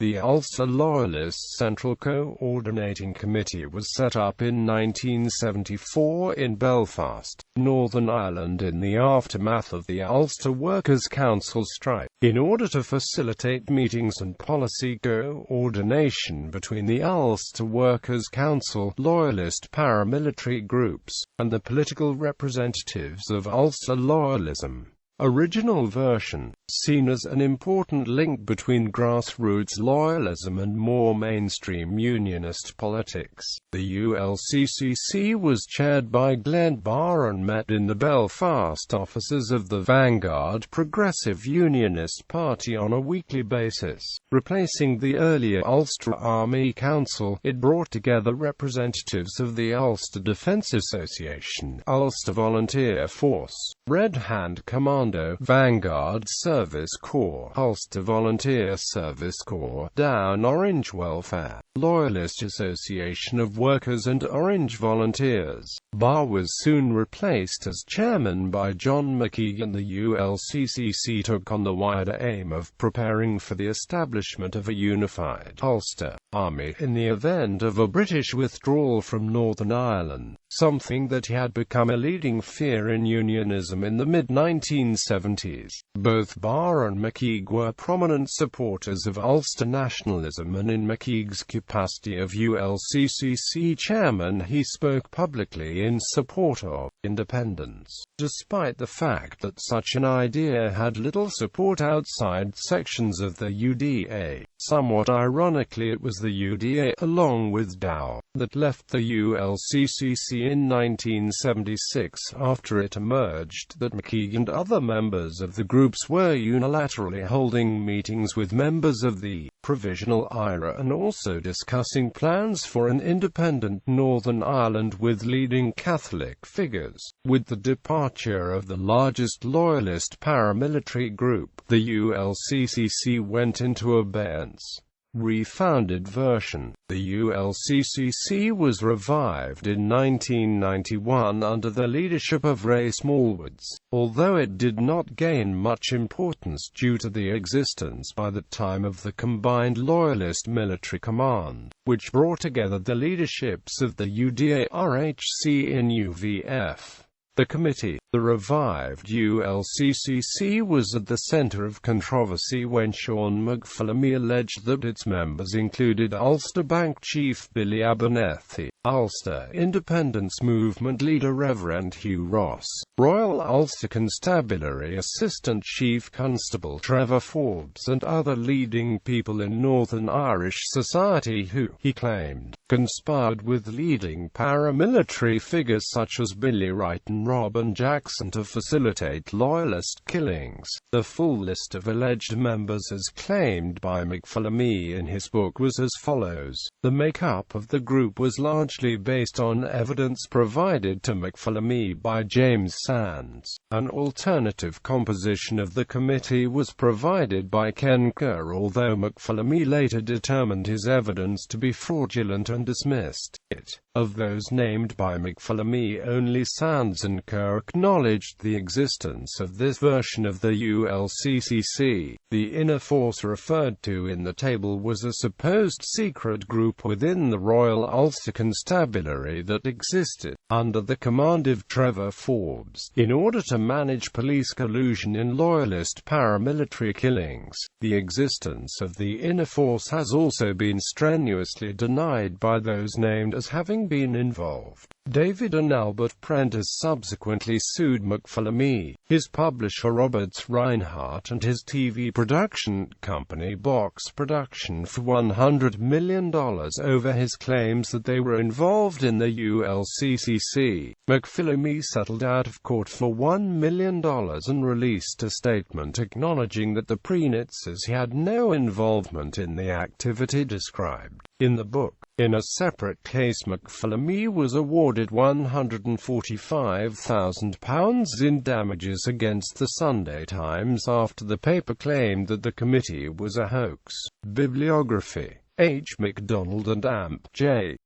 The Ulster Loyalist Central Co-ordinating Committee was set up in 1974 in Belfast, Northern Ireland in the aftermath of the Ulster Workers Council Strike, in order to facilitate meetings and policy coordination between the Ulster Workers Council, loyalist paramilitary groups, and the political representatives of Ulster Loyalism. Original version, seen as an important link between grassroots loyalism and more mainstream unionist politics. The ULCCC was chaired by Glenn Barr and met in the Belfast offices of the Vanguard Progressive Unionist Party on a weekly basis. Replacing the earlier Ulster Army Council, it brought together representatives of the Ulster Defence Association, Ulster Volunteer Force, Red Hand Commando, Vanguard Service Corps, Ulster Volunteer Service Corps, Down Orange Welfare, Loyalist Association of Workers and Orange Volunteers. Barr was soon replaced as chairman by John McKeag, and the ULCCC took on the wider aim of preparing for the establishment of a unified Ulster Army in the event of a British withdrawal from Northern Ireland, something that had become a leading fear in unionism in the mid-1970s. Both Barr and McKeag were prominent supporters of Ulster nationalism, and in McKeag's capacity of ULCCC chairman he spoke publicly in support of independence, despite the fact that such an idea had little support outside sections of the UDA. Somewhat ironically, it was the UDA, along with Dow, that left the ULCCC in 1976 after it emerged that McKeag and other members of the groups were unilaterally holding meetings with members of the Provisional IRA and also discussing plans for an independent Northern Ireland with leading Catholic figures. With the departure of the largest loyalist paramilitary group, the ULCCC went into abeyance. Refounded version. The ULCCC was revived in 1991 under the leadership of Ray Smallwoods, although it did not gain much importance due to the existence by the time of the Combined Loyalist Military Command, which brought together the leaderships of the UDA, RHC and UVF. The committee, the revived ULCCC, was at the centre of controversy when Sean McPhillamy alleged that its members included Ulster Bank chief Billy Abernethy, Ulster Independence Movement leader Reverend Hugh Ross, Royal Ulster Constabulary Assistant Chief Constable Trevor Forbes, and other leading people in Northern Irish society who, he claimed, conspired with leading paramilitary figures such as Billy Wright and Robin Jackson to facilitate loyalist killings. The full list of alleged members as claimed by McPhillamy in his book was as follows. The makeup of the group was largely based on evidence provided to McPhillamy by James Sands. An alternative composition of the committee was provided by Ken Kerr, although McPhillamy later determined his evidence to be fraudulent and dismissed it. Of those named by McPhillamy, only Sands and Kerr acknowledged the existence of this version of the ULCCC. The inner force referred to in the table was a supposed secret group within the Royal Ulster Constabulary that existed, under the command of Trevor Forbes, in order to manage police collusion in loyalist paramilitary killings. The existence of the inner force has also been strenuously denied by those named as having been involved. David and Albert Prentice subsequently sued McPhillamy, his publisher Roberts Reinhardt, and his TV production company Box Production for $100 million over his claims that they were involved in the ULCCC. McPhillamy settled out of court for $1 million and released a statement acknowledging that the Prenitzes had no involvement in the activity described in the book. In a separate case, McPhillamy was awarded £145,000 in damages against the Sunday Times after the paper claimed that the committee was a hoax. Bibliography: H. MacDonald and Amp. J.